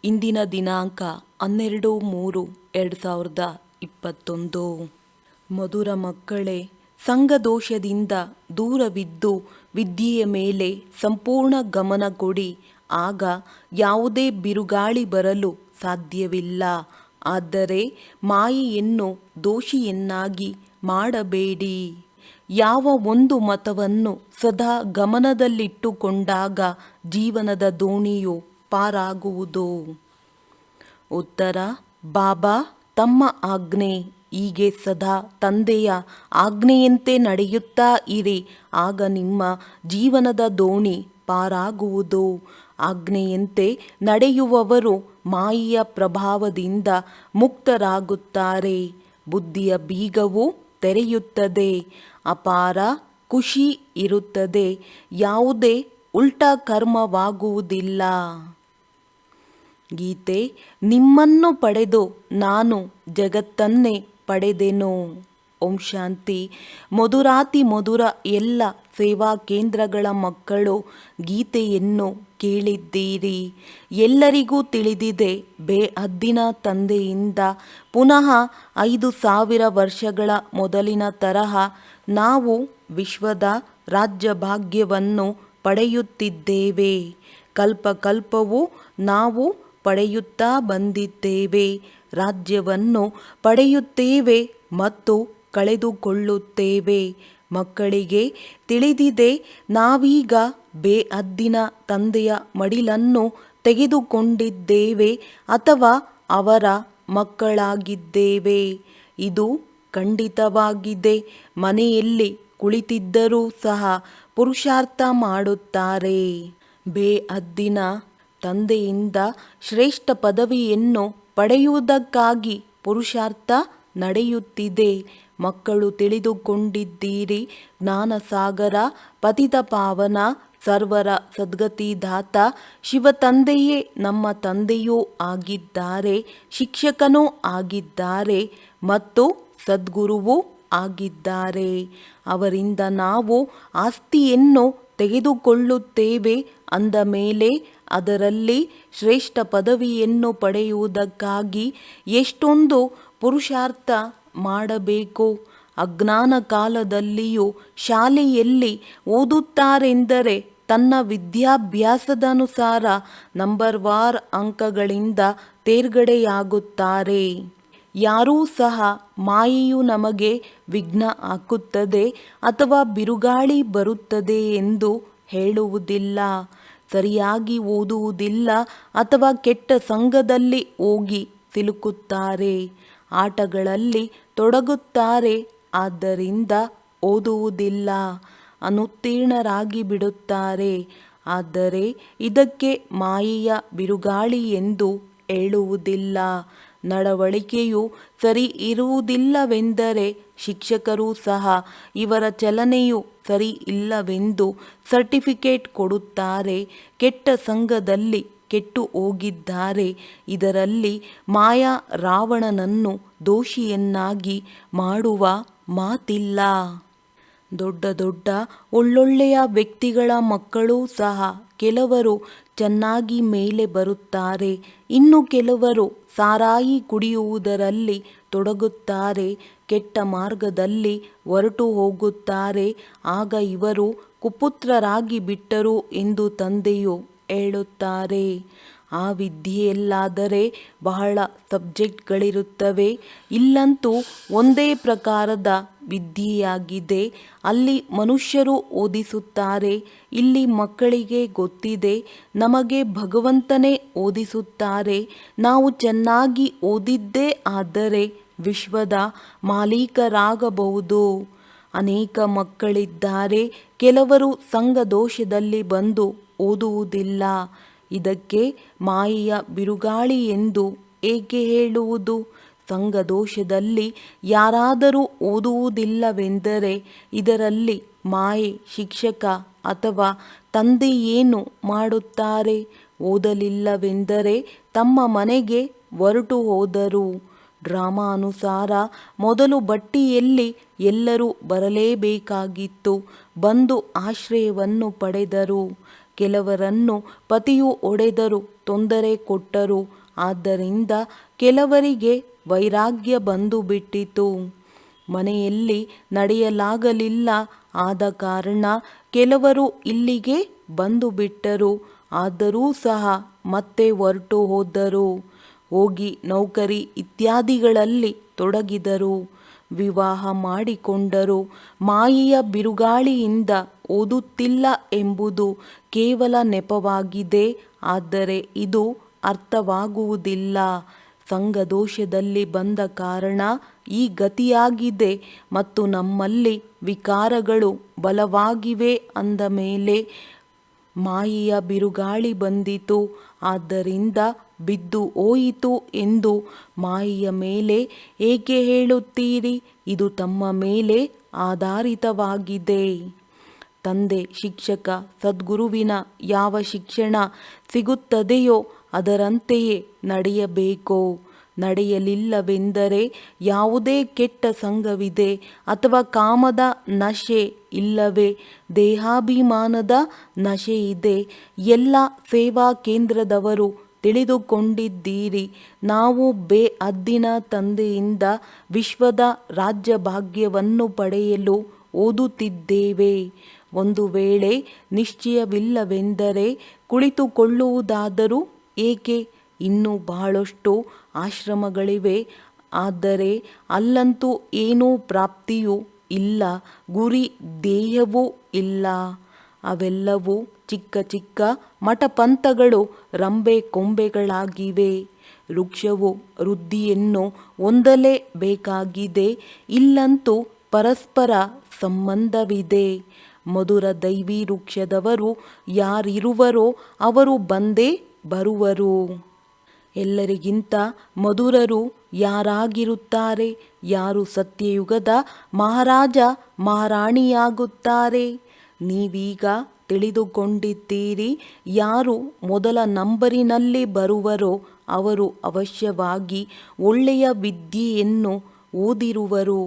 ಇಂದಿನ ದಿನಾಂಕ 12/3/2021. ಮಧುರ ಮಕ್ಕಳೇ, ಸಂಘದೋಷದಿಂದ ದೂರವಿದ್ದು ವಿದ್ಯೆಯ ಮೇಲೆ ಸಂಪೂರ್ಣ ಗಮನ ಕೊಡಿ. ಆಗ ಯಾವುದೇ ಬಿರುಗಾಳಿ ಬರಲು ಸಾಧ್ಯವಿಲ್ಲ. ಆದರೆ ಮಾಯೆಯನ್ನು ದೋಷಿಯನ್ನಾಗಿ ಮಾಡಬೇಡಿ. ಯಾವ ಒಂದು ಮತವನ್ನು ಸದಾ ಗಮನದಲ್ಲಿಟ್ಟುಕೊಂಡಾಗ ಜೀವನದ ದೋಣಿಯು ಪಾರಾಗುವುದು? ಉತ್ತರ: ಬಾಬಾ ತಮ್ಮ ಆಜ್ಞೆ. ಹೀಗೆ ಸದಾ ತಂದೆಯ ಆಜ್ಞೆಯಂತೆ ನಡೆಯುತ್ತಾ ಇರಿ. ಆಗ ನಿಮ್ಮ ಜೀವನದ ದೋಣಿ ಪಾರಾಗುವುದು. ಆಜ್ಞೆಯಂತೆ ನಡೆಯುವವರು ಮಾಯೆಯ ಪ್ರಭಾವದಿಂದ ಮುಕ್ತರಾಗುತ್ತಾರೆ. ಬುದ್ಧಿಯ ಬೀಗವು ತೆರೆಯುತ್ತದೆ. ಅಪಾರ ಖುಷಿ ಇರುತ್ತದೆ. ಯಾವುದೇ ಉಲ್ಟಾ ಕರ್ಮವಾಗುವುದಿಲ್ಲ. ಗೀತೆ: ನಿಮ್ಮನ್ನು ಪಡೆದು ನಾನು ಜಗತ್ತನ್ನೇ ಪಡೆದೆನು. ಓಂ ಶಾಂತಿ. ಮಧುರಾತಿ ಮಧುರ ಎಲ್ಲ ಸೇವಾ ಕೇಂದ್ರಗಳ ಮಕ್ಕಳು, ಗೀತೆಯನ್ನು ಕೇಳಿದ್ದೀರಿ. ಎಲ್ಲರಿಗೂ ತಿಳಿದಿದೆ, ಬೇಹದ್ದಿನ ತಂದೆಯಿಂದ ಪುನಃ 5000 ವರ್ಷಗಳ ಮೊದಲಿನ ತರಹ ನಾವು ವಿಶ್ವದ ರಾಜ್ಯಭಾಗ್ಯವನ್ನು ಪಡೆಯುತ್ತಿದ್ದೇವೆ. ಕಲ್ಪಕಲ್ಪವೂ ನಾವು ಪಡೆಯುತ್ತಾ ಬಂದಿದ್ದೇವೆ. ರಾಜ್ಯವನ್ನು ಪಡೆಯುತ್ತೇವೆ ಮತ್ತು ಕಳೆದುಕೊಳ್ಳುತ್ತೇವೆ. ಮಕ್ಕಳಿಗೆ ತಿಳಿದಿದೆ, ನಾವೀಗ ಬೇಹದ್ದಿನ ತಂದೆಯ ಮಡಿಲನ್ನು ತೆಗೆದುಕೊಂಡಿದ್ದೇವೆ ಅಥವಾ ಅವರ ಮಕ್ಕಳಾಗಿದ್ದೇವೆ. ಇದು ಖಂಡಿತವಾಗಿದೆ. ಮನೆಯಲ್ಲಿ ಕುಳಿತಿದ್ದರೂ ಸಹ ಪುರುಷಾರ್ಥ ಮಾಡುತ್ತಾರೆ. ಬೇಹದ್ದಿನ ತಂದೆಯಿಂದ ಶ್ರೇಷ್ಠ ಪದವಿಯನ್ನು ಪಡೆಯುವುದಕ್ಕಾಗಿ ಪುರುಷಾರ್ಥ ನಡೆಯುತ್ತಿದೆ. ಮಕ್ಕಳು ತಿಳಿದುಕೊಂಡಿದ್ದೀರಿ, ಜ್ಞಾನಸಾಗರ, ಪತಿತ ಪಾವನ, ಸರ್ವರ ಸದ್ಗತಿದಾತ ಶಿವ ತಂದೆಯೇ ನಮ್ಮ ತಂದೆಯೂ ಆಗಿದ್ದಾರೆ, ಶಿಕ್ಷಕನೂ ಆಗಿದ್ದಾರೆ ಮತ್ತು ಸದ್ಗುರುವೂ ಆಗಿದ್ದಾರೆ. ಅವರಿಂದ ನಾವು ಆಸ್ತಿಯನ್ನು ತೆಗೆದುಕೊಳ್ಳುತ್ತೇವೆ ಅಂದ ಮೇಲೆ ಅದರಲ್ಲಿ ಶ್ರೇಷ್ಠ ಪದವಿಯನ್ನು ಪಡೆಯುವುದಕ್ಕಾಗಿ ಎಷ್ಟೊಂದು ಪುರುಷಾರ್ಥ ಮಾಡಬೇಕು. ಅಜ್ಞಾನ ಕಾಲದಲ್ಲಿಯೂ ಶಾಲೆಯಲ್ಲಿ ಓದುತ್ತಾರೆಂದರೆ ತನ್ನ ವಿದ್ಯಾಭ್ಯಾಸದನುಸಾರ ನಂಬರ್ವಾರ್ ಅಂಕಗಳಿಂದ ತೇರ್ಗಡೆಯಾಗುತ್ತಾರೆ. ಯಾರೂ ಸಹ ಮಾಯೆಯು ನಮಗೆ ವಿಘ್ನ ಹಾಕುತ್ತದೆ ಅಥವಾ ಬಿರುಗಾಳಿ ಬರುತ್ತದೆ ಎಂದು ಹೇಳುವುದಿಲ್ಲ. ಸರಿಯಾಗಿ ಓದುವುದಿಲ್ಲ ಅಥವಾ ಕೆಟ್ಟ ಸಂಘದಲ್ಲಿ ಹೋಗಿ ಸಿಲುಕುತ್ತಾರೆ. ಆಟಗಳಲ್ಲಿ ತೊಡಗುತ್ತಾರೆ. ಆದ್ದರಿಂದ ಓದುವುದಿಲ್ಲ, ಅನುತ್ತೀರ್ಣರಾಗಿ ಬಿಡುತ್ತಾರೆ. ಆದರೆ ಇದಕ್ಕೆ ಮಾಯೆಯ ಬಿರುಗಾಳಿ ಎಂದು ಹೇಳುವುದಿಲ್ಲ. ನಡವಳಿಕೆಯು ಸರಿ ಇರುವುದಿಲ್ಲವೆಂದರೆ ಶಿಕ್ಷಕರೂ ಸಹ ಇವರ ಚಲನೆಯು ಸರಿ ಇಲ್ಲವೆಂದು ಸರ್ಟಿಫಿಕೇಟ್ ಕೊಡುತ್ತಾರೆ. ಕೆಟ್ಟ ಸಂಘದಲ್ಲಿ ಕೆಟ್ಟು ಹೋಗಿದ್ದಾರೆ. ಇದರಲ್ಲಿ ಮಾಯಾ ರಾವಣನನ್ನು ದೋಷಿಯನ್ನಾಗಿ ಮಾಡುವ ಮಾತಿಲ್ಲ. ದೊಡ್ಡ ದೊಡ್ಡ ಒಳ್ಳೊಳ್ಳೆಯ ವ್ಯಕ್ತಿಗಳ ಮಕ್ಕಳೂ ಸಹ ಕೆಲವರು ಚೆನ್ನಾಗಿ ಮೇಲೆ ಬರುತ್ತಾರೆ. ಇನ್ನು ಕೆಲವರು ಸಾರಾಯಿ ಕುಡಿಯುವುದರಲ್ಲಿ ತೊಡಗುತ್ತಾರೆ. ಕೆಟ್ಟ ಮಾರ್ಗದಲ್ಲಿ ಹೊರಟು ಹೋಗುತ್ತಾರೆ. ಆಗ ಇವರು ಕುಪುತ್ರರಾಗಿ ಬಿಟ್ಟರು ಎಂದು ತಂದೆಯು ಹೇಳುತ್ತಾರೆ. ಆ ವಿದ್ಯೆಯಲ್ಲಾದರೆ ಬಹಳ ಸಬ್ಜೆಕ್ಟ್ಗಳಿರುತ್ತವೆ. ಇಲ್ಲಂತೂ ಒಂದೇ ಪ್ರಕಾರದ ವಿದ್ಯೆಯಾಗಿದೆ. ಅಲ್ಲಿ ಮನುಷ್ಯರು ಓದಿಸುತ್ತಾರೆ. ಇಲ್ಲಿ ಮಕ್ಕಳಿಗೆ ಗೊತ್ತಿದೆ, ನಮಗೆ ಭಗವಂತನೇ ಓದಿಸುತ್ತಾರೆ. ನಾವು ಚೆನ್ನಾಗಿ ಓದಿದ್ದೇ ಆದರೆ ವಿಶ್ವದ ಮಾಲೀಕರಾಗಬಹುದು. ಅನೇಕ ಮಕ್ಕಳಿದ್ದಾರೆ. ಕೆಲವರು ಸಂಘದೋಷದಲ್ಲಿ ಬಂದು ಓದುವುದಿಲ್ಲ. ಇದಕ್ಕೆ ಮಾಯೆಯ ಬಿರುಗಾಳಿ ಎಂದು ಏಕೆ ಹೇಳುವುದು? ಸಂಘದೋಷದಲ್ಲಿ ಯಾರಾದರೂ ಓದುವುದಿಲ್ಲವೆಂದರೆ ಇದರಲ್ಲಿ ಮಾಯೆ ಶಿಕ್ಷಕ ಅಥವಾ ತಂದೆ ಏನು ಮಾಡುತ್ತಾರೆ? ಓದಲಿಲ್ಲವೆಂದರೆ ತಮ್ಮ ಮನೆಗೆ ಹೊರಟು ಹೋದರು. ಡ್ರಾಮಾನುಸಾರ ಮೊದಲು ಬಟ್ಟಿಯಲ್ಲಿ ಎಲ್ಲರೂ ಬರಲೇಬೇಕಾಗಿತ್ತು. ಬಂದು ಆಶ್ರಯವನ್ನು ಪಡೆದರು. ಕೆಲವರನ್ನು ಪತಿಯು ಹೊಡೆದರು, ತೊಂದರೆ ಕೊಟ್ಟರು. ಆದ್ದರಿಂದ ಕೆಲವರಿಗೆ ವೈರಾಗ್ಯ ಬಂದು ಬಿಟ್ಟಿತು. ಮನೆಯಲ್ಲಿ ನಡೆಯಲಾಗಲಿಲ್ಲ. ಆದ ಕಾರಣ ಕೆಲವರು ಇಲ್ಲಿಗೆ ಬಂದು ಬಿಟ್ಟರು. ಆದರೂ ಸಹ ಮತ್ತೆ ಹೊರಟು ಹೋದರು. ಹೋಗಿ ನೌಕರಿ ಇತ್ಯಾದಿಗಳಲ್ಲಿ ತೊಡಗಿದರು. ವಿವಾಹ ಮಾಡಿಕೊಂಡರು. ಮಾಯೆಯ ಬಿರುಗಾಳಿಯಿಂದ ಓದುತ್ತಿಲ್ಲ ಎಂಬುದು ಕೇವಲ ನೆಪವಾಗಿದೆ. ಆದರೆ ಇದು ಅರ್ಥವಾಗುವುದಿಲ್ಲ. ಸಂಘದೋಷದಲ್ಲಿ ಬಂದ ಕಾರಣ ಈ ಗತಿಯಾಗಿದೆ ಮತ್ತು ನಮ್ಮಲ್ಲಿ ವಿಕಾರಗಳು ಬಲವಾಗಿವೆ ಅಂದ ಮೇಲೆ ಮಾಯೆಯ ಬಿರುಗಾಳಿ ಬಂದಿತು, ಆದ್ದರಿಂದ ಬಿದ್ದು ಹೋಯಿತು ಎಂದು ಮಾಯೆಯ ಮೇಲೆ ಏಕೆ ಹೇಳುತ್ತೀರಿ? ಇದು ತಮ್ಮ ಮೇಲೆ ಆಧಾರಿತವಾಗಿದೆ. ತಂದೆ, ಶಿಕ್ಷಕ, ಸದ್ಗುರುವಿನ ಯಾವ ಶಿಕ್ಷಣ ಸಿಗುತ್ತದೆಯೋ ಅದರಂತೆಯೇ ನಡೆಯಬೇಕು. ನಡೆಯಲಿಲ್ಲವೆಂದರೆ ಯಾವುದೇ ಕೆಟ್ಟ ಸಂಘವಿದೆ ಅಥವಾ ಕಾಮದ ನಶೆ ಇಲ್ಲವೇ ದೇಹಾಭಿಮಾನದ ನಶೆ ಇದೆ. ಎಲ್ಲ ಸೇವಾ ಕೇಂದ್ರದವರು ತಿಳಿದುಕೊಂಡಿದ್ದೀರಿ. ನಾವು ಬೇಹದ್ದಿನ ತಂದೆಯಿಂದ ವಿಶ್ವದ ರಾಜ್ಯಭಾಗ್ಯವನ್ನು ಪಡೆಯಲು ಓದುತ್ತಿದ್ದೇವೆ. ಒಂದು ವೇಳೆ ನಿಶ್ಚಯವಿಲ್ಲವೆಂದರೆ ಕುಳಿತುಕೊಳ್ಳುವುದಾದರೂ ಏಕೆ? ಇನ್ನೂ ಬಹಳಷ್ಟು ಆಶ್ರಮಗಳಿವೆ. ಆದರೆ ಅಲ್ಲಂತೂ ಏನೂ ಪ್ರಾಪ್ತಿಯೂ ಇಲ್ಲ, ಗುರಿ ಧ್ಯೇಯವೂ ಇಲ್ಲ. ಅವೆಲ್ಲವೂ ಚಿಕ್ಕ ಚಿಕ್ಕ ಮಠಪಂಥಗಳು, ರಂಬೆ ಕೊಂಬೆಗಳಾಗಿವೆ. ವೃಕ್ಷವು ವೃದ್ಧಿಯನ್ನು ಹೊಂದಲೇಬೇಕಾಗಿದೆ. ಇಲ್ಲಂತೂ ಪರಸ್ಪರ ಸಂಬಂಧವಿದೆ. ಮಧುರ ದೈವಿ ವೃಕ್ಷದವರು ಯಾರಿರುವರೋ ಅವರು ಬಂದೇ ಬರುವರು. ಎಲ್ಲರಿಗಿಂತ ಮಧುರರು ಯಾರಾಗಿರುತ್ತಾರೆ? ಯಾರು ಸತ್ಯಯುಗದ ಮಹಾರಾಜ ಮಹಾರಾಣಿಯಾಗುತ್ತಾರೆ? ನೀವೀಗ ತಿಳಿದುಕೊಂಡಿದ್ದೀರಿ. ಯಾರು ಮೊದಲ ನಂಬರಿನಲ್ಲಿ ಬರುವರೋ ಅವರು ಅವಶ್ಯವಾಗಿ ಒಳ್ಳೆಯ ವಿದ್ಯೆಯನ್ನು ಓದಿರುವರು.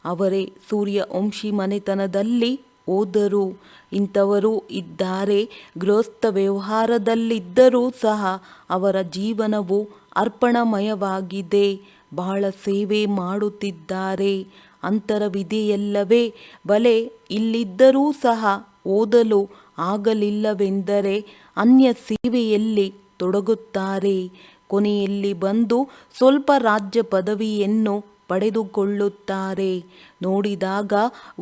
ಅವರೇ ಸೂರ್ಯವಂಶಿ ಮನೆತನದಲ್ಲಿ ಓದರು. ಇಂಥವರೂ ಇದ್ದಾರೆ. ಗೃಹಸ್ಥ ವ್ಯವಹಾರದಲ್ಲಿದ್ದರೂ ಸಹ ಅವರ ಜೀವನವು ಅರ್ಪಣಮಯವಾಗಿದೆ. ಬಹಳ ಸೇವೆ ಮಾಡುತ್ತಿದ್ದಾರೆ. ಅಂತರವಿದೆಯಲ್ಲವೇ? ಬಲೆ, ಇಲ್ಲಿದ್ದರೂ ಸಹ ಓದಲು ಆಗಲಿಲ್ಲವೆಂದರೆ ಅನ್ಯ ಸೇವೆಯಲ್ಲಿ ತೊಡಗುತ್ತಾರೆ. ಕೊನೆಯಲ್ಲಿ ಬಂದು ಸ್ವಲ್ಪ ರಾಜ್ಯ ಪದವಿಯನ್ನು ಪಡೆದುಕೊಳ್ಳುತ್ತಾರೆ. ನೋಡಿದಾಗ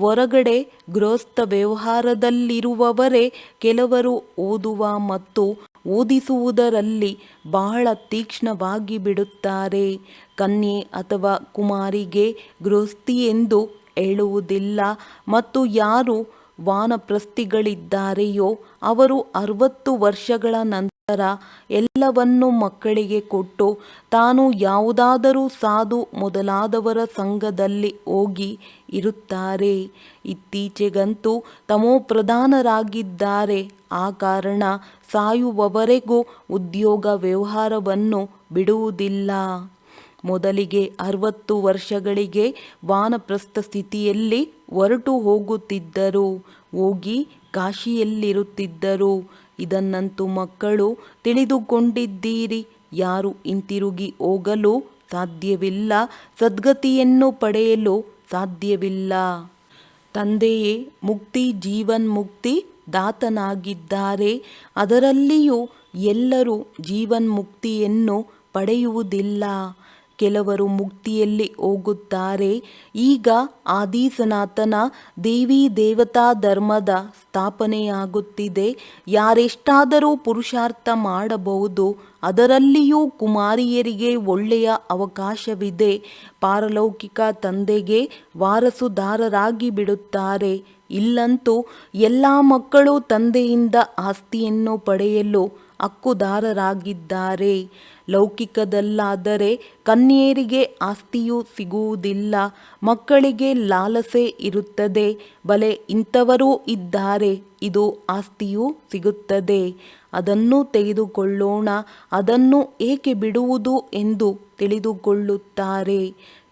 ಹೊರಗಡೆ ಗೃಹಸ್ಥ ವ್ಯವಹಾರದಲ್ಲಿರುವವರೇ ಕೆಲವರು ಓದುವ ಮತ್ತು ಓದಿಸುವುದರಲ್ಲಿ ಬಹಳ ತೀಕ್ಷ್ಣವಾಗಿ ಬಿಡುತ್ತಾರೆ. ಕನ್ಯೆ ಅಥವಾ ಕುಮಾರಿಗೆ ಗೃಹಸ್ಥಿ ಎಂದು ಹೇಳುವುದಿಲ್ಲ. ಮತ್ತು ಯಾರು ವಾನಪ್ರಸ್ಥಿಗಳಿದ್ದಾರೆಯೋ ಅವರು 60 ವರ್ಷಗಳ ನಂತರ ಎಲ್ಲವನ್ನೂ ಮಕ್ಕಳಿಗೆ ಕೊಟ್ಟು ತಾನು ಯಾವುದಾದರೂ ಸಾಧು ಮೊದಲಾದವರ ಸಂಘದಲ್ಲಿ ಹೋಗಿ ಇರುತ್ತಾರೆ. ಇತ್ತೀಚೆಗಂತೂ ತಮೋಪ್ರಧಾನರಾಗಿದ್ದಾರೆ. ಆ ಕಾರಣ ಸಾಯುವವರೆಗೂ ಉದ್ಯೋಗ ವ್ಯವಹಾರವನ್ನು ಬಿಡುವುದಿಲ್ಲ. ಮೊದಲಿಗೆ 60 ವರ್ಷಗಳಿಗೆ ವಾನಪ್ರಸ್ಥ ಸ್ಥಿತಿಯಲ್ಲಿ ಹೊರಟು ಹೋಗುತ್ತಿದ್ದರು. ಹೋಗಿ ಕಾಶಿಯಲ್ಲಿರುತ್ತಿದ್ದರು. ಇದನ್ನಂತೂ ಮಕ್ಕಳು ತಿಳಿದುಕೊಂಡಿದ್ದೀರಿ. ಯಾರು ಹಿಂತಿರುಗಿ ಹೋಗಲು ಸಾಧ್ಯವಿಲ್ಲ, ಸದ್ಗತಿಯನ್ನು ಪಡೆಯಲು ಸಾಧ್ಯವಿಲ್ಲ. ತಂದೆಯೇ ಮುಕ್ತಿ ಜೀವನ್ಮುಕ್ತಿ ದಾತನಾಗಿದ್ದಾರೆ. ಅದರಲ್ಲಿಯೂ ಎಲ್ಲರೂ ಜೀವನ್ಮುಕ್ತಿಯನ್ನು ಪಡೆಯುವುದಿಲ್ಲ. ಕೆಲವರು ಮುಕ್ತಿಯಲ್ಲಿ ಹೋಗುತ್ತಾರೆ. ಈಗ ಆದಿ ಸನಾತನ ದೇವಿ ದೇವತಾ ಧರ್ಮದ ಸ್ಥಾಪನೆಯಾಗುತ್ತಿದೆ. ಯಾರೆಷ್ಟಾದರೂ ಪುರುಷಾರ್ಥ ಮಾಡಬಹುದು. ಅದರಲ್ಲಿಯೂ ಕುಮಾರಿಯರಿಗೆ ಒಳ್ಳೆಯ ಅವಕಾಶವಿದೆ. ಪಾರಲೌಕಿಕ ತಂದೆಗೆ ವಾರಸುದಾರರಾಗಿ ಬಿಡುತ್ತಾರೆ. ಇಲ್ಲಂತೂ ಎಲ್ಲ ಮಕ್ಕಳು ತಂದೆಯಿಂದ ಆಸ್ತಿಯನ್ನು ಪಡೆಯಲು ಹಕ್ಕುದಾರರಾಗಿದ್ದಾರೆ. ಲೌಕಿಕದಲ್ಲಾದರೆ ಕನ್ಯೆಯರಿಗೆ ಆಸ್ತಿಯೂ ಸಿಗುವುದಿಲ್ಲ. ಮಕ್ಕಳಿಗೆ ಲಾಲಸೆ ಇರುತ್ತದೆ. ಬಲೆ, ಇಂಥವರೂ ಇದ್ದಾರೆ. ಇದು ಆಸ್ತಿಯೂ ಸಿಗುತ್ತದೆ. ಅದನ್ನು ತೆಗೆದುಕೊಳ್ಳೋಣ, ಅದನ್ನು ಏಕೆ ಬಿಡುವುದು ಎಂದು ತಿಳಿದುಕೊಳ್ಳುತ್ತಾರೆ.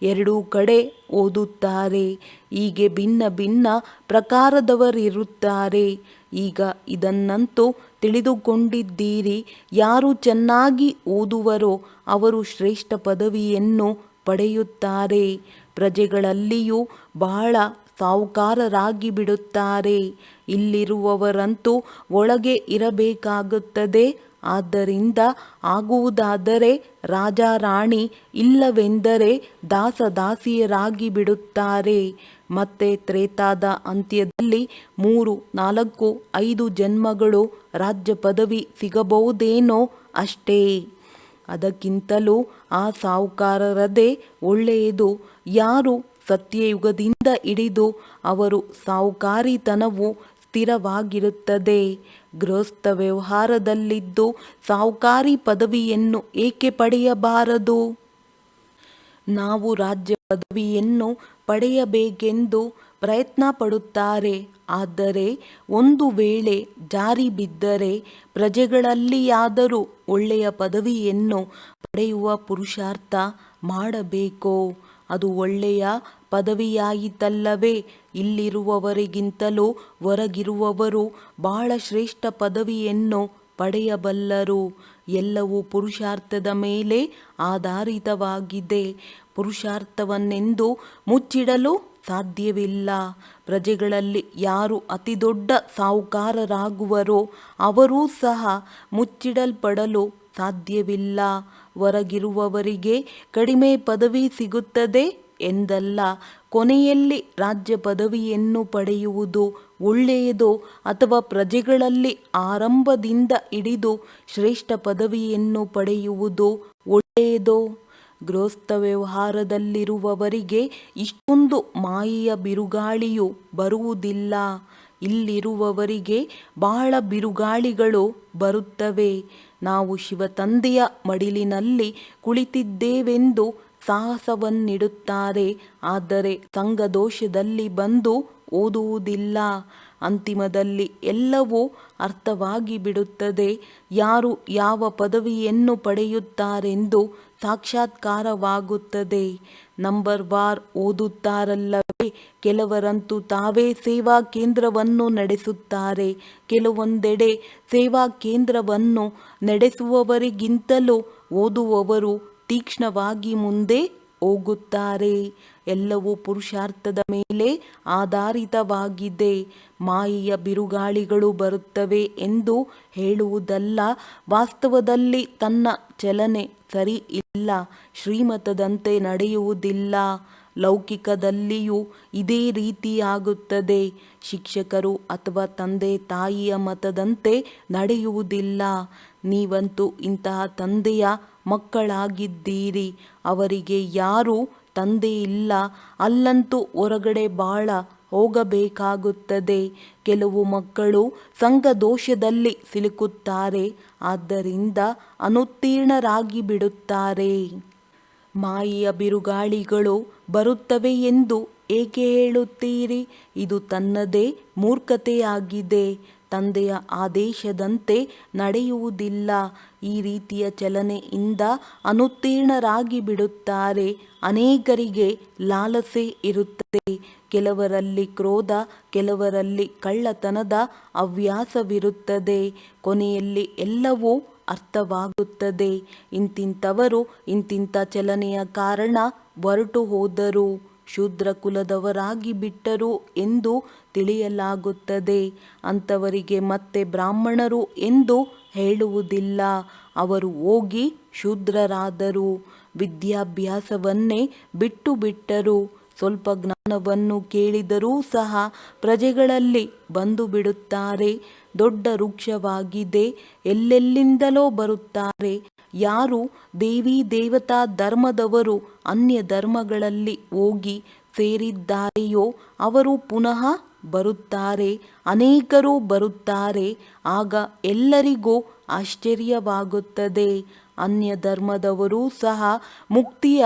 ಎರಡೂ ಕಡೆ ಓದುತ್ತಾರೆ. ಹೀಗೆ ಭಿನ್ನ ಭಿನ್ನ ಪ್ರಕಾರದವರಿರುತ್ತಾರೆ. ಈಗ ಇದನ್ನಂತೂ ತಿಳಿದುಕೊಂಡಿದ್ದೀರಿ. ಯಾರು ಚೆನ್ನಾಗಿ ಓದುವರೋ ಅವರು ಶ್ರೇಷ್ಠ ಪದವಿಯನ್ನು ಪಡೆಯುತ್ತಾರೆ. ಪ್ರಜೆಗಳಲ್ಲಿಯೂ ಬಹಳ ಸಾಹುಕಾರರಾಗಿ ಬಿಡುತ್ತಾರೆ. ಇಲ್ಲಿರುವವರಂತೂ ಒಳಗೆ ಇರಬೇಕಾಗುತ್ತದೆ. ಆದ್ದರಿಂದ ಆಗುವುದಾದರೆ ರಾಜ ರಾಣಿ, ಇಲ್ಲವೆಂದರೆ ದಾಸ ದಾಸಿಯರಾಗಿ ಬಿಡುತ್ತಾರೆ. ಮತ್ತೆ ತ್ರೇತಾದ ಅಂತ್ಯದಲ್ಲಿ 3, 4, 5 ಜನ್ಮಗಳು ರಾಜ್ಯ ಪದವಿ ಸಿಗಬಹುದೇನೋ ಅಷ್ಟೇ. ಅದಕ್ಕಿಂತಲೂ ಆ ಸಾಹುಕಾರರದೇ ಒಳ್ಳೆಯದು. ಯಾರು ಸತ್ಯಯುಗದಿಂದ ಹಿಡಿದು ಅವರು ಸಾಹುಕಾರಿತನವು ಸ್ಥಿರವಾಗಿರುತ್ತದೆ. ಗೃಹಸ್ಥ ವ್ಯವಹಾರದಲ್ಲಿದ್ದು ಸಾಹುಕಾರಿ ಪದವಿಯನ್ನು ಏಕೆ ಪಡೆಯಬಾರದು? ನಾವು ರಾಜ್ಯ ಪದವಿಯನ್ನು ಪಡೆಯಬೇಕೆಂದು ಪ್ರಯತ್ನ ಪಡುತ್ತಾರೆ. ಆದರೆ ಒಂದು ವೇಳೆ ಜಾರಿ ಬಿದ್ದರೆ ಪ್ರಜೆಗಳಲ್ಲಿಯಾದರೂ ಒಳ್ಳೆಯ ಪದವಿಯನ್ನು ಪಡೆಯುವ ಪುರುಷಾರ್ಥ ಮಾಡಬೇಕು. ಅದು ಒಳ್ಳೆಯ ಪದವಿಯಾಯಿತಲ್ಲವೇ? ಇಲ್ಲಿರುವವರಿಗಿಂತಲೂ ಹೊರಗಿರುವವರು ಬಹಳ ಶ್ರೇಷ್ಠ ಪದವಿಯನ್ನು ಪಡೆಯಬಲ್ಲರು. ಎಲ್ಲವೂ ಪುರುಷಾರ್ಥದ ಮೇಲೆ ಆಧಾರಿತವಾಗಿದೆ. ಪುರುಷಾರ್ಥವನ್ನೆಂದು ಮುಚ್ಚಿಡಲು ಸಾಧ್ಯವಿಲ್ಲ. ಪ್ರಜೆಗಳಲ್ಲಿ ಯಾರು ಅತಿ ದೊಡ್ಡ ಸಾಹುಕಾರರಾಗುವರೋ ಅವರೂ ಸಹ ಮುಚ್ಚಿಡಲ್ಪಡಲು ಸಾಧ್ಯವಿಲ್ಲ. ಹೊರಗಿರುವವರಿಗೆ ಕಡಿಮೆ ಪದವಿ ಸಿಗುತ್ತದೆ ಎಂದಲ್ಲ. ಕೊನೆಯಲ್ಲಿ ರಾಜ್ಯ ಪದವಿಯನ್ನು ಪಡೆಯುವುದು ಒಳ್ಳೆಯದೋ ಅಥವಾ ಪ್ರಜೆಗಳಲ್ಲಿ ಆರಂಭದಿಂದ ಹಿಡಿದು ಶ್ರೇಷ್ಠ ಪದವಿಯನ್ನು ಪಡೆಯುವುದು ಒಳ್ಳೆಯದೋ? ಗೃಹಸ್ಥ ವ್ಯವಹಾರದಲ್ಲಿರುವವರಿಗೆ ಇಷ್ಟೊಂದು ಮಾಯೆಯ ಬಿರುಗಾಳಿಯು ಬರುವುದಿಲ್ಲ. ಇಲ್ಲಿರುವವರಿಗೆ ಬಹಳ ಬಿರುಗಾಳಿಗಳು ಬರುತ್ತವೆ. ನಾವು ಶಿವತಂದೆಯ ಮಡಿಲಿನಲ್ಲಿ ಕುಳಿತಿದ್ದೇವೆಂದು ಸಾಹಸವನ್ನಿಡುತ್ತಾರೆ. ಆದರೆ ಸಂಘದೋಷದಲ್ಲಿ ಬಂದು ಓದುವುದಿಲ್ಲ. ಅಂತಿಮದಲ್ಲಿ ಎಲ್ಲವೂ ಅರ್ಥವಾಗಿ ಬಿಡುತ್ತದೆ. ಯಾರು ಯಾವ ಪದವಿಯನ್ನು ಪಡೆಯುತ್ತಾರೆಂದು ಸಾಕ್ಷಾತ್ಕಾರವಾಗುತ್ತದೆ. Number war ಓದುತ್ತಾರಲ್ಲವೇ? ಕೆಲವರಂತೂ ತಾವೇ ಸೇವಾ ಕೇಂದ್ರವನ್ನು ನಡೆಸುತ್ತಾರೆ. ಕೆಲವೊಂದೆಡೆ ಸೇವಾ ಕೇಂದ್ರವನ್ನು ನಡೆಸುವವರಿಗಿಂತಲೂ ಓದುವವರು ತೀಕ್ಷ್ಣವಾಗಿ ಮುಂದೆ ಹೋಗುತ್ತಾರೆ. ಎಲ್ಲವೂ ಪುರುಷಾರ್ಥದ ಮೇಲೆ ಆಧಾರಿತವಾಗಿದೆ. ಮಾಯೆಯ ಬಿರುಗಾಳಿಗಳು ಬರುತ್ತವೆ ಎಂದು ಹೇಳುವುದಲ್ಲ. ವಾಸ್ತವದಲ್ಲಿ ತನ್ನ ಚಲನೆ ಸರಿ ಇಲ್ಲ, ಶ್ರೀಮತದಂತೆ ನಡೆಯುವುದಿಲ್ಲ. ಲೌಕಿಕದಲ್ಲಿಯೂ ಇದೇ ರೀತಿಯಾಗುತ್ತದೆ. ಶಿಕ್ಷಕರು ಅಥವಾ ತಂದೆ ತಾಯಿಯ ಮತದಂತೆ ನಡೆಯುವುದಿಲ್ಲ. ನೀವಂತೂ ಇಂತಹ ತಂದೆಯ ಮಕ್ಕಳಾಗಿದ್ದೀರಿ. ಅವರಿಗೆ ಯಾರೂ ತಂದೆ ಇಲ್ಲ. ಅಲ್ಲಂತೂ ಹೊರಗಡೆ ಬಾಳ ಹೋಗಬೇಕಾಗುತ್ತದೆ. ಕೆಲವು ಮಕ್ಕಳು ಸಂಘದೋಷದಲ್ಲಿ ಸಿಲುಕುತ್ತಾರೆ. ಆದ್ದರಿಂದ ಅನುತ್ತೀರ್ಣರಾಗಿ ಬಿಡುತ್ತಾರೆ. ಮಾಯೆಯ ಬಿರುಗಾಳಿಗಳು ಬರುತ್ತವೆ ಎಂದು ಏಕೆ ಹೇಳುತ್ತೀರಿ? ಇದು ತನ್ನದೇ ಮೂರ್ಖತೆಯಾಗಿದೆ. ತಂದೆಯ ಆದೇಶದಂತೆ ನಡೆಯುವುದಿಲ್ಲ. ಈ ರೀತಿಯ ಚಲನೆಯಿಂದ ಅನುತ್ತೀರ್ಣರಾಗಿ ಬಿಡುತ್ತಾರೆ. ಅನೇಕರಿಗೆ ಲಾಲಸೆ ಇರುತ್ತದೆ. ಕೆಲವರಲ್ಲಿ ಕ್ರೋಧ, ಕೆಲವರಲ್ಲಿ ಕಳ್ಳತನದ ಹವ್ಯಾಸವಿರುತ್ತದೆ. ಕೊನೆಯಲ್ಲಿ ಎಲ್ಲವೂ ಅರ್ಥವಾಗುತ್ತದೆ. ಇಂತಿಂಥವರು ಇಂತಿಂಥ ಚಲನೆಯ ಕಾರಣ ಹೊರಟು ಹೋದರು, ಶೂದ್ರ ಕುಲದವರಾಗಿ ಬಿಟ್ಟರು ಎಂದು ತಿಳಿಯಲಾಗುತ್ತದೆ. ಅಂಥವರಿಗೆ ಮತ್ತೆ ಬ್ರಾಹ್ಮಣರು ಎಂದು ಹೇಳುವುದಿಲ್ಲ. ಅವರು ಹೋಗಿ ಶೂದ್ರರಾದರು. ವಿದ್ಯಾಭ್ಯಾಸವನ್ನೇ ಬಿಟ್ಟು ಬಿಟ್ಟರು. ಸ್ವಲ್ಪ ಜ್ಞಾನವನ್ನು ಕೇಳಿದರೂ ಸಹ ಪ್ರಜೆಗಳಲ್ಲಿ ಬಂದು ಬಿಡುತ್ತಾರೆ. ದೊಡ್ಡ ವೃಕ್ಷವಾಗಿದೆ. ಎಲ್ಲೆಲ್ಲಿಂದಲೋ ಬರುತ್ತಾರೆ. ಯಾರು ದೇವಿ ದೇವತಾ ಧರ್ಮದವರು ಅನ್ಯ ಧರ್ಮಗಳಲ್ಲಿ ಹೋಗಿ ಸೇರಿದ್ದಾರೆಯೋ ಅವರು ಪುನಃ ಬರುತ್ತಾರೆ. ಅನೇಕರು ಬರುತ್ತಾರೆ. ಆಗ ಎಲ್ಲರಿಗೂ ಆಶ್ಚರ್ಯವಾಗುತ್ತದೆ. ಅನ್ಯ ಧರ್ಮದವರೂ ಸಹ ಮುಕ್ತಿಯ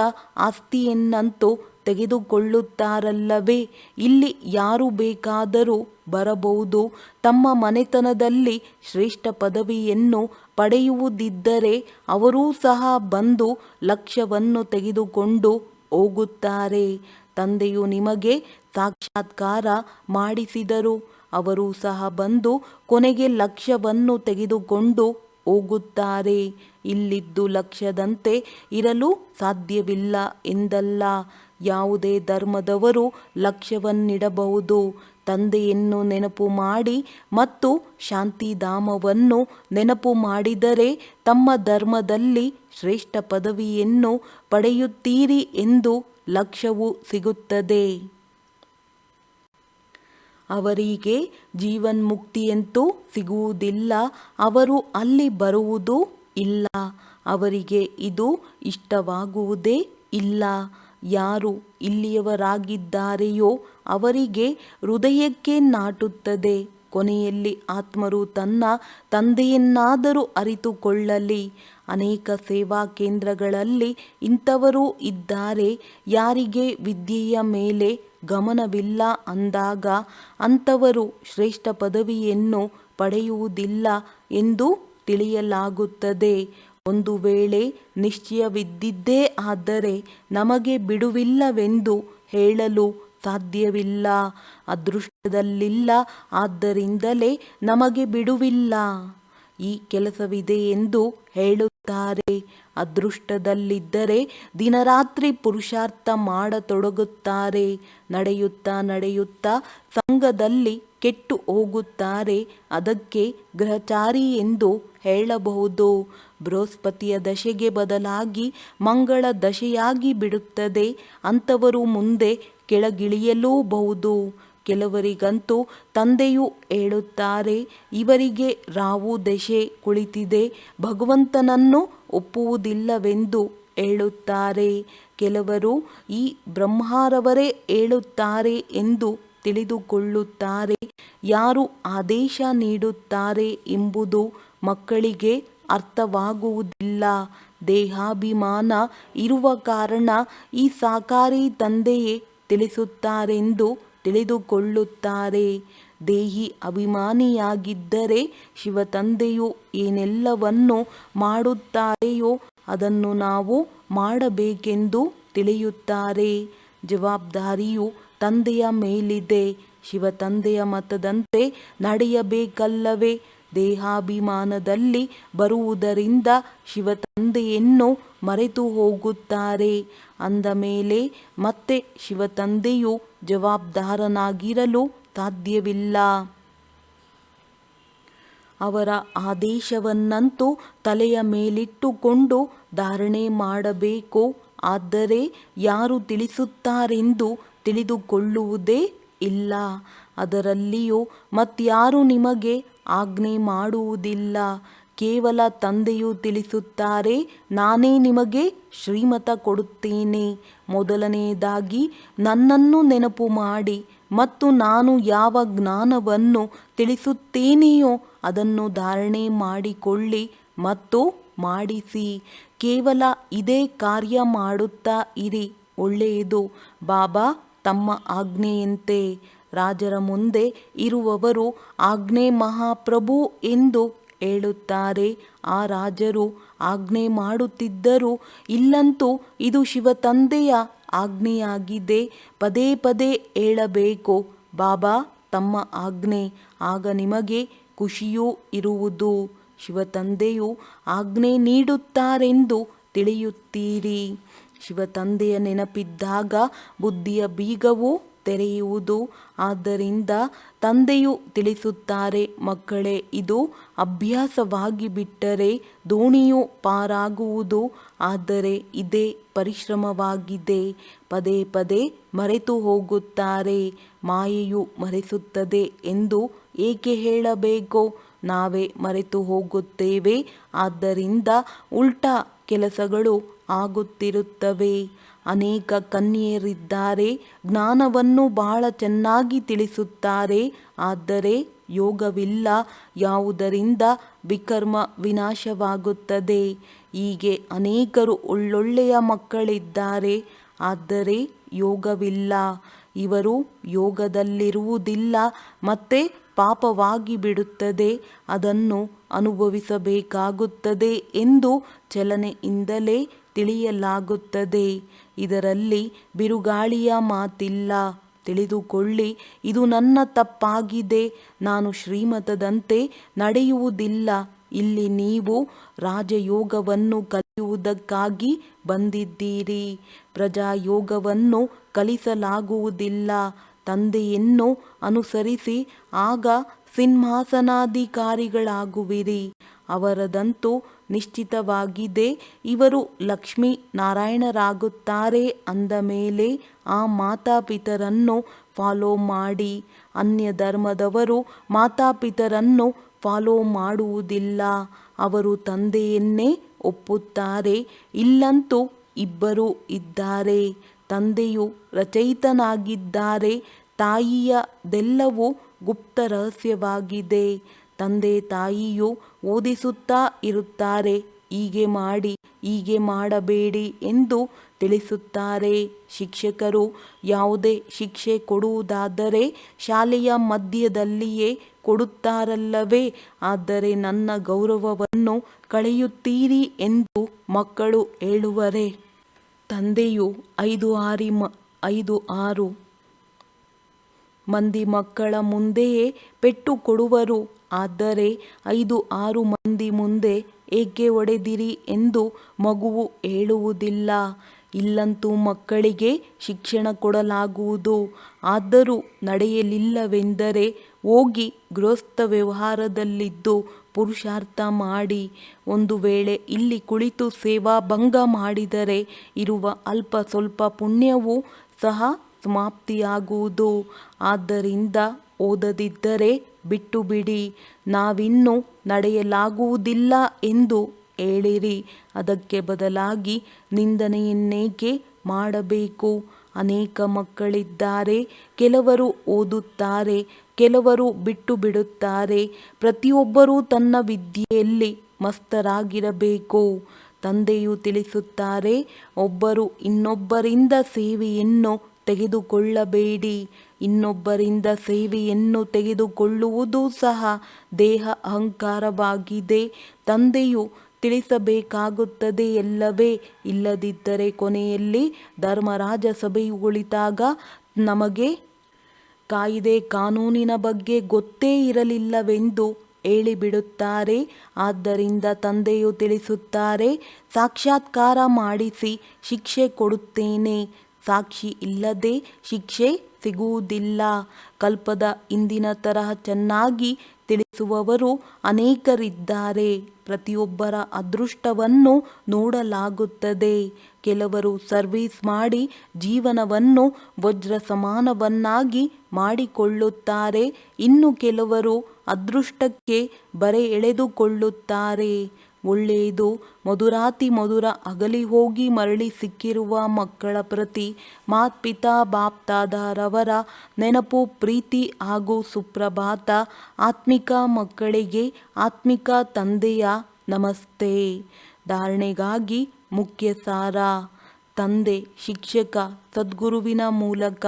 ಆಸ್ತಿಯನ್ನಂತೂ ತೆಗೆದುಕೊಳ್ಳುತ್ತಾರಲ್ಲವೇ? ಇಲ್ಲಿ ಯಾರು ಬೇಕಾದರೂ ಬರಬಹುದು. ತಮ್ಮ ಮನೆತನದಲ್ಲಿ ಶ್ರೇಷ್ಠ ಪದವಿಯನ್ನು ಪಡೆಯುವುದಿದ್ದರೆ ಅವರೂ ಸಹ ಬಂದು ಲಕ್ಷ್ಯವನ್ನು ತೆಗೆದುಕೊಂಡು ಹೋಗುತ್ತಾರೆ. ತಂದೆಯು ನಿಮಗೆ ಸಾಕ್ಷಾತ್ಕಾರ ಮಾಡಿಸಿದರು. ಅವರು ಸಹ ಬಂದು ಕೊನೆಗೆ ಲಕ್ಷ್ಯವನ್ನು ತೆಗೆದುಕೊಂಡು ಹೋಗುತ್ತಾರೆ. ಇಲ್ಲಿದ್ದು ಲಕ್ಷ್ಯದಂತೆ ಇರಲು ಸಾಧ್ಯವಿಲ್ಲ ಎಂದಲ್ಲ. ಯಾವುದೇ ಧರ್ಮದವರು ಲಕ್ಷ್ಯವನ್ನಿಡಬಹುದು. ತಂದೆಯನ್ನು ನೆನಪು ಮಾಡಿ ಮತ್ತು ಶಾಂತಿಧಾಮವನ್ನು ನೆನಪು ಮಾಡಿದರೆ ತಮ್ಮ ಧರ್ಮದಲ್ಲಿ ಶ್ರೇಷ್ಠ ಪದವಿಯನ್ನು ಪಡೆಯುತ್ತೀರಿ ಎಂದು ಲಕ್ಷ್ಯವು ಸಿಗುತ್ತದೆ. ಅವರಿಗೆ ಜೀವನ್ಮುಕ್ತಿಯಂತೂ ಸಿಗುವುದಿಲ್ಲ. ಅವರು ಅಲ್ಲಿ ಬರುವುದೂ ಇಲ್ಲ. ಅವರಿಗೆ ಇದು ಇಷ್ಟವಾಗುವುದೇ ಇಲ್ಲ. ಯಾರು ಇಲ್ಲಿಯವರಾಗಿದ್ದಾರೆಯೋ ಅವರಿಗೆ ಹೃದಯಕ್ಕೆ ನಾಟುತ್ತದೆ. ಕೊನೆಯಲ್ಲಿ ಆತ್ಮರು ತನ್ನ ತಂದೆಯನ್ನಾದರೂ ಅರಿತುಕೊಳ್ಳಲಿ. ಅನೇಕ ಸೇವಾ ಕೇಂದ್ರಗಳಲ್ಲಿ ಇಂಥವರೂ ಇದ್ದಾರೆ. ಯಾರಿಗೆ ವಿದ್ಯೆಯ ಮೇಲೆ ಗಮನವಿಲ್ಲ ಅಂದಾಗ ಅಂಥವರು ಶ್ರೇಷ್ಠ ಪದವಿಯನ್ನು ಪಡೆಯುವುದಿಲ್ಲ ಎಂದು ತಿಳಿಯಲಾಗುತ್ತದೆ. ಒಂದು ವೇಳೆ ನಿಶ್ಚಯವಿದ್ದಿದ್ದೇ ಆದರೆ ನಮಗೆ ಬಿಡುವಿಲ್ಲವೆಂದು ಹೇಳಲು ಸಾಧ್ಯವಿಲ್ಲ. ಅದೃಷ್ಟದಲ್ಲಿಲ್ಲ, ಆದ್ದರಿಂದಲೇ ನಮಗೆ ಬಿಡುವಿಲ್ಲ. ಈ ಕೆಲಸವಿದೆ ಎಂದು ಹೇಳುತ್ತಾರೆ. ಅದೃಷ್ಟದಲ್ಲಿದ್ದರೆ ದಿನರಾತ್ರಿ ಪುರುಷಾರ್ಥ ಮಾಡತೊಡಗುತ್ತಾರೆ. ನಡೆಯುತ್ತಾ ಸಂಘದಲ್ಲಿ ಕೆಟ್ಟು ಹೋಗುತ್ತಾರೆ. ಅದಕ್ಕೆ ಗ್ರಹಚಾರಿ ಎಂದು ಹೇಳಬಹುದು. ಬೃಹಸ್ಪತಿಯ ದಶೆಗೆ ಬದಲಾಗಿ ಮಂಗಳ ದಶೆಯಾಗಿ ಬಿಡುತ್ತದೆ. ಅಂಥವರು ಮುಂದೆ ಕೆಳಗಿಳಿಯಲೂಬಹುದು. ಕೆಲವರಿಗಂತೂ ತಂದೆಯು ಹೇಳುತ್ತಾರೆ, ಇವರಿಗೆ ರಾಹು ದಶೆ ಕುಳಿತಿದೆ, ಭಗವಂತನನ್ನು ಒಪ್ಪುವುದಿಲ್ಲವೆಂದು ಹೇಳುತ್ತಾರೆ. ಕೆಲವರು ಈ ಬ್ರಹ್ಮರವರೇ ಹೇಳುತ್ತಾರೆ ಎಂದು ತಿಳಿದುಕೊಳ್ಳುತ್ತಾರೆ. ಯಾರು ಆದೇಶ ನೀಡುತ್ತಾರೆ ಎಂಬುದು ಮಕ್ಕಳಿಗೆ ಅರ್ಥವಾಗುವುದಿಲ್ಲ. ದೇಹಾಭಿಮಾನ ಇರುವ ಕಾರಣ ಈ ಸಾಕಾರಿ ತಂದೆಯೇ ತಿಳಿಸುತ್ತಾರೆಂದು ತಿಳಿದುಕೊಳ್ಳುತ್ತಾರೆ. ದೇಹಿ ಅಭಿಮಾನಿಯಾಗಿದ್ದರೆ ಶಿವತಂದೆಯು ಏನೆಲ್ಲವನ್ನು ಮಾಡುತ್ತಾರೆಯೋ ಅದನ್ನು ನಾವು ಮಾಡಬೇಕೆಂದು ತಿಳಿಯುತ್ತಾರೆ. ಜವಾಬ್ದಾರಿಯು ತಂದೆಯ ಮೇಲಿದೆ. ಶಿವತಂದೆಯ ಮತದಂತೆ ನಡೆಯಬೇಕಲ್ಲವೇ? ದೇಹಾಭಿಮಾನದಲ್ಲಿ ಬರುವುದರಿಂದ ಶಿವತಂದೆಯನ್ನು ಮರೆತು ಹೋಗುತ್ತಾರೆ. ಅಂದ ಮೇಲೆ ಮತ್ತೆ ಶಿವತಂದೆಯು ಜವಾಬ್ದಾರನಾಗಿರಲು ಸಾಧ್ಯವಿಲ್ಲ. ಅವರ ಆದೇಶವನ್ನಂತೂ ತಲೆಯ ಮೇಲಿಟ್ಟುಕೊಂಡು ಧಾರಣೆ ಮಾಡಬೇಕು. ಆದರೆ ಯಾರು ತಿಳಿಸುತ್ತಾರೆಂದು ತಿಳಿದುಕೊಳ್ಳುವುದೇ ಇಲ್ಲ. ಅದರಲ್ಲಿಯೂ ಮತ್ಯಾರೂ ನಿಮಗೆ ಆಜ್ಞೆ ಮಾಡುವುದಿಲ್ಲ. ಕೇವಲ ತಂದೆಯು ತಿಳಿಸುತ್ತಾರೆ, ನಾನೇ ನಿಮಗೆ ಶ್ರೀಮತ ಕೊಡುತ್ತೇನೆ. ಮೊದಲನೆಯದಾಗಿ ನನ್ನನ್ನು ನೆನಪು ಮಾಡಿ ಮತ್ತು ನಾನು ಯಾವ ಜ್ಞಾನವನ್ನು ತಿಳಿಸುತ್ತೇನೆಯೋ ಅದನ್ನು ಧಾರಣೆ ಮಾಡಿಕೊಳ್ಳಿ ಮತ್ತು ಮಾಡಿಸಿ. ಕೇವಲ ಇದೇ ಕಾರ್ಯ ಮಾಡುತ್ತಾ ಇರಿ. ಒಳ್ಳೆಯದು. ಬಾಬಾ ತಮ್ಮ ಆಜ್ಞೆಯಂತೆ. ರಾಜರ ಮುಂದೆ ಇರುವವರು ಆಜ್ಞೆ ಮಹಾಪ್ರಭು ಎಂದು ಹೇಳುತ್ತಾರೆ. ಆ ರಾಜರು ಆಜ್ಞೆ ಮಾಡುತ್ತಿದ್ದರು. ಇಲ್ಲಂತೂ ಇದು ಶಿವತಂದೆಯ ಆಜ್ಞೆಯಾಗಿದೆ. ಪದೇ ಪದೇ ಹೇಳಬೇಕು, ಬಾಬಾ ತಮ್ಮ ಆಜ್ಞೆ. ಆಗ ನಿಮಗೆ ಖುಷಿಯೂ ಇರುವುದು. ಶಿವತಂದೆಯು ಆಜ್ಞೆ ನೀಡುತ್ತಾರೆಂದು ತಿಳಿಯುತ್ತೀರಿ. ಶಿವತಂದೆಯ ನೆನಪಿದ್ದಾಗ ಬುದ್ಧಿಯ ಬೀಗವು ತೆರೆಯುವುದು. ಆದ್ದರಿಂದ ತಂದೆಯು ತಿಳಿಸುತ್ತಾರೆ, ಮಕ್ಕಳೇ, ಇದು ಅಭ್ಯಾಸವಾಗಿ ಬಿಟ್ಟರೆ ದೋಣಿಯು ಪಾರಾಗುವುದು. ಆದರೆ ಇದೇ ಪರಿಶ್ರಮವಾಗಿದೆ. ಪದೇ ಪದೇ ಮರೆತು ಹೋಗುತ್ತಾರೆ. ಮಾಯೆಯು ಮರೆಸುತ್ತದೆ ಎಂದು ಏಕೆ ಹೇಳಬೇಕು? ನಾವೇ ಮರೆತು ಹೋಗುತ್ತೇವೆ. ಆದ್ದರಿಂದ ಉಲ್ಟಾ ಕೆಲಸಗಳು ಆಗುತ್ತಿರುತ್ತವೆ. ಅನೇಕ ಕನ್ಯೆಯರಿದ್ದಾರೆ. ಜ್ಞಾನವನ್ನು ಬಹಳ ಚೆನ್ನಾಗಿ ತಿಳಿಸುತ್ತಾರೆ. ಆದರೆ ಯೋಗವಿಲ್ಲ. ಯಾವುದರಿಂದ ವಿಕರ್ಮ ವಿನಾಶವಾಗುತ್ತದೆ. ಹೀಗೆ ಅನೇಕರು ಒಳ್ಳೊಳ್ಳೆಯ ಮಕ್ಕಳಿದ್ದಾರೆ. ಆದರೆ ಯೋಗವಿಲ್ಲ. ಇವರು ಯೋಗದಲ್ಲಿರುವುದಿಲ್ಲ. ಮತ್ತೆ ಪಾಪವಾಗಿ ಬಿಡುತ್ತದೆ. ಅದನ್ನು ಅನುಭವಿಸಬೇಕಾಗುತ್ತದೆ ಎಂದು ಚಲನೆಯಿಂದಲೇ ತಿಳಿಯಲಾಗುತ್ತದೆ. ಇದರಲ್ಲಿ ಬಿರುಗಾಳಿಯ ಮಾತಿಲ್ಲ. ತಿಳಿದುಕೊಳ್ಳಿ, ಇದು ನನ್ನ ತಪ್ಪಾಗಿದೆ. ನಾನು ಶ್ರೀಮತದಂತೆ ನಡೆಯುವುದಿಲ್ಲ. ಇಲ್ಲಿ ನೀವು ರಾಜಯೋಗವನ್ನು ಕಲಿಯುವುದಕ್ಕಾಗಿ ಬಂದಿದ್ದೀರಿ. ಪ್ರಜಾಯೋಗವನ್ನು ಕಲಿಸಲಾಗುವುದಿಲ್ಲ. ತಂದೆಯನ್ನು ಅನುಸರಿಸಿ, ಆಗ ಸಿಂಹಾಸನಾಧಿಕಾರಿಗಳಾಗುವಿರಿ. ಅವರದಂತೂ ನಿಶ್ಚಿತವಾಗಿದೆ. ಇವರು ಲಕ್ಷ್ಮೀ ನಾರಾಯಣರಾಗುತ್ತಾರೆ ಅಂದ ಮೇಲೆ ಆ ಮಾತಾಪಿತರನ್ನು ಫಾಲೋ ಮಾಡಿ. ಅನ್ಯ ಧರ್ಮದವರು ಮಾತಾಪಿತರನ್ನು ಫಾಲೋ ಮಾಡುವುದಿಲ್ಲ. ಅವರು ತಂದೆಯನ್ನೇ ಒಪ್ಪುತ್ತಾರೆ. ಇಲ್ಲಂತೂ ಇಬ್ಬರೂ ಇದ್ದಾರೆ. ತಂದೆಯು ರಚಯಿತನಾಗಿದ್ದಾರೆ. ತಾಯಿಯದೆಲ್ಲವೂ ಗುಪ್ತ ರಹಸ್ಯವಾಗಿದೆ. ತಂದೆ ತಾಯಿಯು ಓದಿಸುತ್ತಾ ಇರುತ್ತಾರೆ. ಹೀಗೆ ಮಾಡಿ, ಹೀಗೆ ಮಾಡಬೇಡಿ ಎಂದು ತಿಳಿಸುತ್ತಾರೆ. ಶಿಕ್ಷಕರು ಯಾವುದೇ ಶಿಕ್ಷೆ ಕೊಡುವುದಾದರೆ ಶಾಲೆಯ ಮಧ್ಯದಲ್ಲಿಯೇ ಕೊಡುತ್ತಾರಲ್ಲವೇ. ಆದರೆ ನನ್ನ ಗೌರವವನ್ನು ಕಳೆಯುತ್ತೀರಿ ಎಂದು ಮಕ್ಕಳು ಹೇಳುವರೆ. ತಂದೆಯು 5-6 ಮಂದಿ ಮಕ್ಕಳ ಮುಂದೆಯೇ ಪೆಟ್ಟು ಕೊಡುವರು. ಆದರೆ 5-6 ಮಂದಿ ಮುಂದೆ ಏಕೆ ಹೊಡೆದಿರಿ ಎಂದು ಮಗುವು ಹೇಳುವುದಿಲ್ಲ. ಇಲ್ಲಂತೂ ಮಕ್ಕಳಿಗೆ ಶಿಕ್ಷಣ ಕೊಡಲಾಗುವುದು. ಆದರೂ ನಡೆಯಲಿಲ್ಲವೆಂದರೆ ಹೋಗಿ ಗೃಹಸ್ಥ ವ್ಯವಹಾರದಲ್ಲಿದ್ದು ಪುರುಷಾರ್ಥ ಮಾಡಿ. ಒಂದು ವೇಳೆ ಇಲ್ಲಿ ಕುಳಿತು ಸೇವಾಭಂಗ ಮಾಡಿದರೆ ಇರುವ ಅಲ್ಪ ಸ್ವಲ್ಪ ಪುಣ್ಯವೂ ಸಹ ಸಮಾಪ್ತಿಯಾಗುವುದು. ಆದ್ದರಿಂದ ಓದದಿದ್ದರೆ ಬಿಟ್ಟು ಬಿಡಿ. ನಾವಿನ್ನು ನಡೆಯಲಾಗುವುದಿಲ್ಲ ಎಂದು ಹೇಳಿರಿ. ಅದಕ್ಕೆ ಬದಲಾಗಿ ನಿಂದನೆಯನ್ನೇಕೆ ಮಾಡಬೇಕು? ಅನೇಕ ಮಕ್ಕಳಿದ್ದಾರೆ. ಕೆಲವರು ಓದುತ್ತಾರೆ, ಕೆಲವರು ಬಿಟ್ಟು ಬಿಡುತ್ತಾರೆ. ಪ್ರತಿಯೊಬ್ಬರೂ ತನ್ನ ವಿದ್ಯೆಯಲ್ಲಿ ಮಸ್ತರಾಗಿರಬೇಕು. ತಂದೆಯು ತಿಳಿಸುತ್ತಾರೆ, ಒಬ್ಬರು ಇನ್ನೊಬ್ಬರಿಂದ ಸೇವೆಯನ್ನು ತೆಗೆದುಕೊಳ್ಳಬೇಡಿ. ಇನ್ನೊಬ್ಬರಿಂದ ಸೇವೆಯನ್ನು ತೆಗೆದುಕೊಳ್ಳುವುದು ಸಹ ದೇಹ ಅಹಂಕಾರವಾಗಿದೆ. ತಂದೆಯು ತಿಳಿಸಬೇಕಾಗುತ್ತದೆಯಲ್ಲವೇ. ಇಲ್ಲದಿದ್ದರೆ ಕೊನೆಯಲ್ಲಿ ಧರ್ಮರಾಜ ಸಭೆಯು ಕುಳಿತಾಗ ನಮಗೆ ಕಾಯಿದೆ ಕಾನೂನಿನ ಬಗ್ಗೆ ಗೊತ್ತೇ ಇರಲಿಲ್ಲವೆಂದು ಹೇಳಿಬಿಡುತ್ತಾರೆ. ಆದ್ದರಿಂದ ತಂದೆಯು ತಿಳಿಸುತ್ತಾರೆ, ಸಾಕ್ಷಾತ್ಕಾರ ಮಾಡಿಸಿ ಶಿಕ್ಷೆ ಕೊಡುತ್ತೇನೆ. ಸಾಕ್ಷಿ ಇಲ್ಲದೆ ಶಿಕ್ಷೆ ಸಿಗುವುದಿಲ್ಲ. ಕಲ್ಪದ ಹಿಂದಿನ ತರಹ ಚೆನ್ನಾಗಿ ತಿಳಿಸುವವರು ಅನೇಕರಿದ್ದಾರೆ. ಪ್ರತಿಯೊಬ್ಬರ ಅದೃಷ್ಟವನ್ನು ನೋಡಲಾಗುತ್ತದೆ. ಕೆಲವರು ಸರ್ವೀಸ್ ಮಾಡಿ ಜೀವನವನ್ನು ವಜ್ರ ಸಮಾನವನ್ನಾಗಿ ಮಾಡಿಕೊಳ್ಳುತ್ತಾರೆ. ಇನ್ನು ಕೆಲವರು ಅದೃಷ್ಟಕ್ಕೆ ಬರೆ ಎಳೆದುಕೊಳ್ಳುತ್ತಾರೆ. ಒಳ್ಳೆಯದು. ಮಧುರಾತಿ ಮಧುರ ಅಗಲಿ ಹೋಗಿ ಮರಳಿ ಸಿಕ್ಕಿರುವ ಮಕ್ಕಳ ಪ್ರತಿ ಮಾತ್ಪಿತಾ ಬಾಪ್ದಾದರವರ ನೆನಪು, ಪ್ರೀತಿ ಹಾಗೂ ಸುಪ್ರಭಾತ. ಆತ್ಮಿಕ ಮಕ್ಕಳಿಗೆ ಆತ್ಮಿಕ ತಂದೆಯ ನಮಸ್ತೆ. ಧಾರಣೆಗಾಗಿ ಮುಖ್ಯ ಸಾರ. ತಂದೆ, ಶಿಕ್ಷಕ, ಸದ್ಗುರುವಿನ ಮೂಲಕ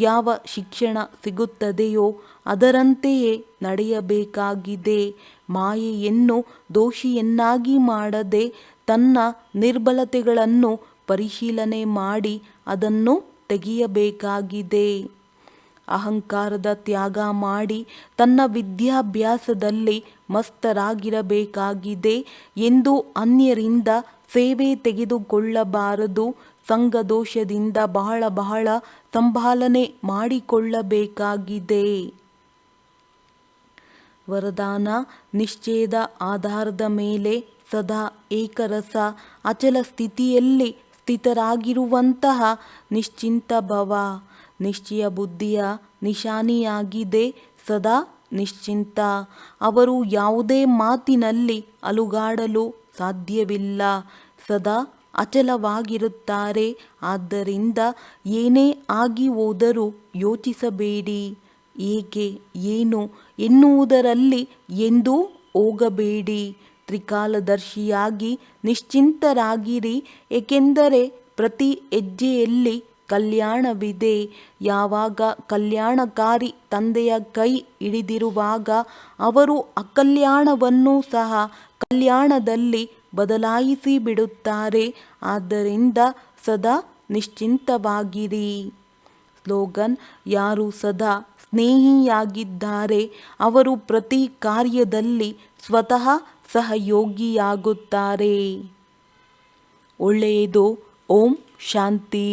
ಯಾವ ಶಿಕ್ಷಣ ಸಿಗುತ್ತದೆಯೋ ಅದರಂತೆಯೇ ನಡೆಯಬೇಕಾಗಿದೆ. ಮಾಯೆಯನ್ನು ದೋಷಿಯನ್ನಾಗಿ ಮಾಡದೆ ತನ್ನ ನಿರ್ಬಲತೆಗಳನ್ನು ಪರಿಶೀಲನೆ ಮಾಡಿ ಅದನ್ನು ತೆಗೆಯಬೇಕಾಗಿದೆ. ಅಹಂಕಾರದ ತ್ಯಾಗ ಮಾಡಿ ತನ್ನ ವಿದ್ಯಾಭ್ಯಾಸದಲ್ಲಿ ಮಸ್ತರಾಗಿರಬೇಕಾಗಿದೆ. ಎಂದು ಅನ್ಯರಿಂದ ಸೇವೆ ತೆಗೆದುಕೊಳ್ಳಬಾರದು. ಸಂಘದೋಷದಿಂದ ಬಹಳ ಸಂಭಾಲನೆ ಮಾಡಿಕೊಳ್ಳಬೇಕಾಗಿದೆ. ವರದಾನ: ನಿಶ್ಚಯದ ಆಧಾರದ ಮೇಲೆ ಸದಾ ಏಕರಸ ಅಚಲ ಸ್ಥಿತಿಯಲ್ಲಿ ಸ್ಥಿತರಾಗಿರುವಂತಹ ನಿಶ್ಚಿಂತ ಭವ. ನಿಶ್ಚಯ ಬುದ್ಧಿಯ ನಿಶಾನಿಯಾಗಿದೆ ಸದಾ ನಿಶ್ಚಿಂತ. ಅವರು ಯಾವುದೇ ಮಾತಿನಲ್ಲಿ ಅಲುಗಾಡಲು ಸಾಧ್ಯವಿಲ್ಲ. ಸದಾ ಅಚಲವಾಗಿರುತ್ತಾರೆ. ಆದ್ದರಿಂದ ಏನೇ ಆಗಿ ಹೋದರೂ ಯೋಚಿಸಬೇಡಿ. ಏಕೆ, ಏನು ಎನ್ನುವುದರಲ್ಲಿ ಎಂದೂ ಹೋಗಬೇಡಿ. ತ್ರಿಕಾಲದರ್ಶಿಯಾಗಿ ನಿಶ್ಚಿಂತರಾಗಿರಿ. ಏಕೆಂದರೆ ಪ್ರತಿ ಹೆಜ್ಜೆಯಲ್ಲಿ ಕಲ್ಯಾಣವಿದೆ. ಯಾವಾಗ ಕಲ್ಯಾಣಕಾರಿ ತಂದೆಯ ಕೈ ಹಿಡಿದಿರುವಾಗ ಅವರು ಅಕಲ್ಯಾಣವನ್ನು ಸಹ ಕಲ್ಯಾಣದಲ್ಲಿ ಬದಲಾಯಿಸಿ ಬಿಡುತ್ತಾರೆ. ಆದ್ದರಿಂದ ಸದಾ ನಿಶ್ಚಿಂತವಾಗಿರಿ. ಸ್ಲೋಗನ್: ಯಾರು ಸದಾ ಸ್ನೇಹಿಯಾಗಿದ್ದಾರೆ ಅವರು ಪ್ರತಿ ಕಾರ್ಯದಲ್ಲಿ ಸ್ವತಃ ಸಹಯೋಗಿಯಾಗುತ್ತಾರೆ. ಒಳ್ಳೆಯದು. ಓಂ ಶಾಂತಿ.